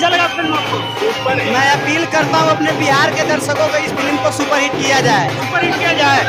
कैसा लगा फिल्म आपको? मैं अपील करता हूँ अपने बिहार के दर्शकों को इस फिल्म को सुपरहिट किया जाए। सुपरहिट किया जाए।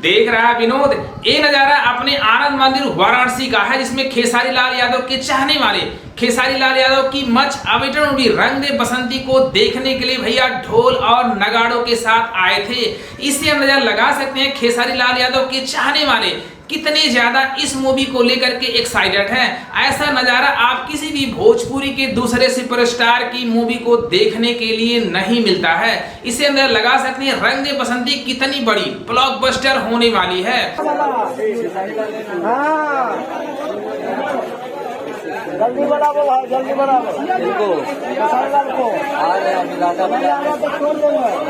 देख रहा है विनोद, ये नजारा अपने आनंद मंदिर वाराणसी का है, जिसमें खेसारी लाल यादव के चाहने वाले खेसारी लाल यादव की मच अवेटेड मूवी रंग दे बसंती को देखने के लिए भैया ढोल और नगाड़ों के साथ आए थे। इससे हम नजर लगा सकते हैं खेसारी लाल यादव के चाहने वाले कितने ज्यादा इस मूवी को लेकर के एक्साइटेड हैं। ऐसा नजारा आप किसी भी भोजपुरी के दूसरे सुपरस्टार की मूवी को देखने के लिए नहीं मिलता है। इसे अंदर लगा सकते हैं रंग दे बसंती कितनी बड़ी ब्लॉकबस्टर होने वाली है। जल्दी बढ़ाओ भाई, जल्दी बढ़ाओ।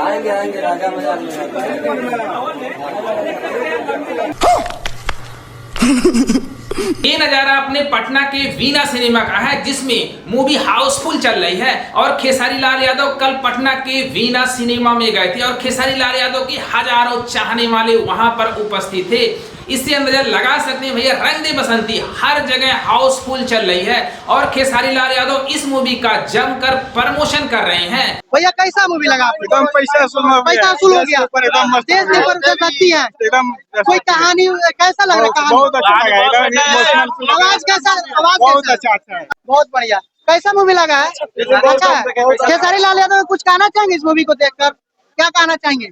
आएंगे आएंगे राजा मजा। ये नजारा अपने पटना के वीना सिनेमा का है, जिसमें मूवी हाउसफुल चल रही है और खेसारी लाल यादव कल पटना के वीना सिनेमा में गए थे और खेसारी लाल यादव के हजारों चाहने वाले वहां पर उपस्थित थे। इससे अंदाजा लगा सकते हैं भैया रंग दे बसंती हर जगह हाउसफुल चल रही है और खेसारी लाल यादव इस मूवी का जमकर प्रमोशन कर रहे हैं। भैया कैसा मूवी लगा आपको? एकदम पैसा वसूल हो गया। देश के प्रगति है। एकदम कोई कहानी कैसा लग रहा है? बहुत अच्छा लगा। आवाज कैसा? बहुत अच्छा है। बहुत बढ़िया। कैसा मूवी लगा है? अच्छा है। खेसारी लाल यादव कुछ कहना चाहेंगे इस मूवी को देखकर? क्या कहना चाहेंगे?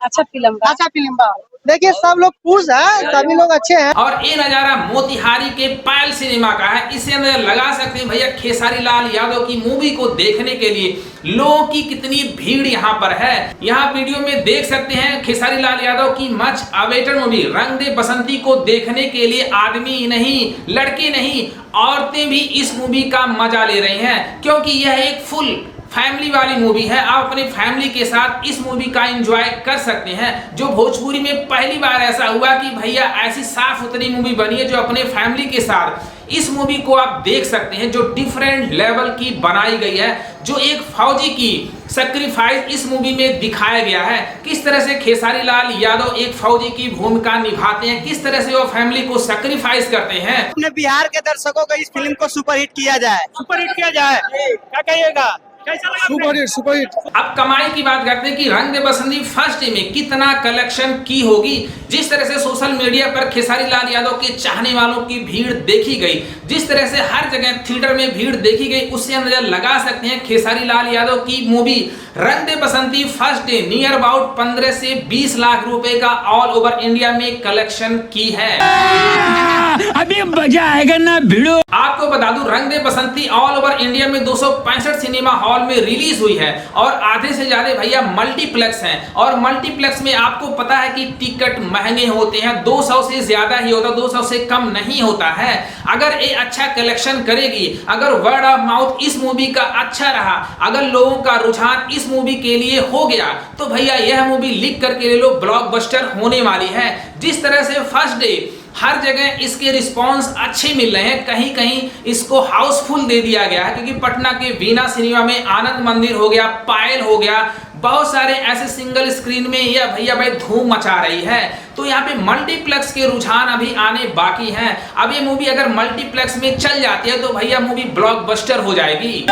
अच्छा फिल्म बा। देखिए सब लोग खुश है, सभी लोग अच्छे हैं। और ये नजारा मोतिहारी के पायल सिनेमा का है। इसे अंदर लगा सकते हैं भैया खेसारी लाल यादव की मूवी को देखने के लिए लोगों की कितनी भीड़ यहाँ पर है। यहाँ वीडियो में देख सकते हैं खेसारी लाल यादव की मच अवेटेड मूवी रंग दे बसंती को देखने के लिए आदमी नहीं, लड़के नहीं, औरतें भी इस मूवी का मजा ले रही हैं, क्योंकि यह एक फुल फैमिली वाली मूवी है। आप अपनी फैमिली के साथ इस मूवी का एंजॉय कर सकते हैं। जो भोजपुरी में पहली बार ऐसा हुआ कि भैया ऐसी साफ सुथरी मूवी बनी है जो अपने फैमिली के साथ इस मूवी को आप देख सकते हैं, जो डिफरेंट लेवल की बनाई गई है, जो एक फौजी की सैक्रिफाइस इस मूवी में दिखाया गया है। किस तरह से खेसारी लाल यादव एक फौजी की भूमिका निभाते हैं, किस तरह से वो फैमिली को सैक्रिफाइस करते हैं। अपने बिहार के दर्शकों को इस फिल्म को सुपरहिट किया जाए। सुपरहिट किया जाए, क्या कहिएगा? कैसा लगा? सुपरहिट। अब कमाई की बात करते हैं कि रंग दे बसंती फर्स्ट डे में कितना कलेक्शन की होगी। जिस तरह से सोशल मीडिया पर खेसारी लाल यादव के चाहने वालों की भीड़ देखी गई, जिस तरह से हर जगह थिएटर में भीड़ देखी गई, उससे अंदाजा लगा सकते हैं खेसारी लाल यादव की मूवी रंग दे बसंती फर्स्ट डे नियर अबाउट 15 से 20 लाख रुपए का ऑल ओवर इंडिया में कलेक्शन की है। अभी मजा आएगा ना भिड़ो। आपको बता दूं रंग दे बसंती ऑल ओवर इंडिया में 265 सिनेमा हॉल में रिलीज हुई है और आधे से ज्यादा भैया मल्टीप्लेक्स हैं। और मल्टीप्लेक्स में आपको पता है कि टिकट महंगे होते हैं, 200 से ज्यादा ही होता, 200 से कम नहीं होता है। अगर ये अच्छा कलेक्शन करेगी, अगर वर्ड ऑफ माउथ इस मूवी का अच्छा रहा, अगर लोगों का रुझान इस मूवी के लिए हो गया, तो भैया यह मूवी लिख करके ले लो, ब्लॉकबस्टर होने वाली है। जिस तरह से फर्स्ट डे हर जगह इसके रिस्पांस अच्छे मिल रहे हैं, कहीं कहीं इसको हाउसफुल दे दिया गया है, क्योंकि पटना के वीना सिनेमा में आनंद मंदिर हो गया, पायल हो गया, बहुत सारे ऐसे सिंगल स्क्रीन में यह भैया भाई धूम मचा रही है। तो यहाँ पे मल्टीप्लेक्स के रुझान अभी आने बाकी हैं। अब ये मूवी अगर मल्टीप्लेक्स में चल जाती है तो भैया मूवी ब्लॉकबस्टर हो जाएगी।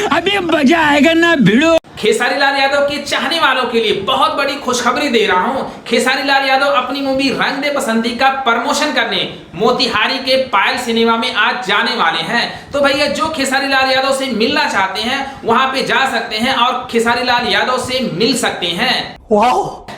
अभी मजा आएगा ना भिड़ो। खेसारी लाल यादव के चाहने वालों के लिए बहुत बड़ी खुशखबरी दे रहा हूं। खेसारी लाल यादव अपनी मूवी रंग दे बसंती का प्रमोशन करने मोतिहारी के पायल सिनेमा में आज जाने वाले हैं। तो भैया जो खेसारी लाल यादव से मिलना चाहते हैं वहां पे जा सकते हैं और खेसारी लाल यादव से मिल सकते हैं।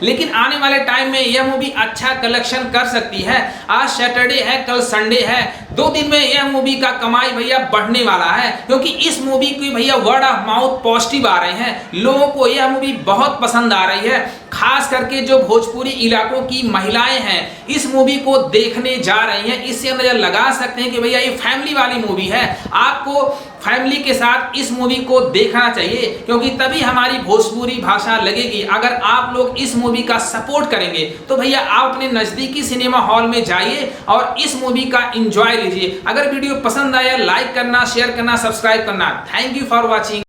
लेकिन आने वाले टाइम में यह मूवी अच्छा कलेक्शन कर सकती है। आज सैटरडे है, कल संडे है, 2 दिन में यह मूवी का कमाई भैया बढ़ने वाला है, क्योंकि इस मूवी की भैया वर्ड ऑफ माउथ पॉजिटिव आ रहे हैं। लोगों को यह मूवी बहुत पसंद आ रही है, खास करके जो भोजपुरी इलाकों की महिलाएं हैं इस मूवी को देखने जा रही हैं। इससे अंदाजा लगा सकते हैं कि भैया ये फैमिली वाली मूवी है। आपको फैमिली के साथ इस मूवी को देखना चाहिए, क्योंकि तभी हमारी भोजपुरी भाषा लगेगी। अगर आप लोग इस मूवी का सपोर्ट करेंगे तो भैया आप अपने नजदीकी सिनेमा हॉल में जाइए और इस मूवी का एंजॉय लीजिए। अगर वीडियो पसंद आया लाइक करना, शेयर करना, सब्सक्राइब करना। Thank you for watching.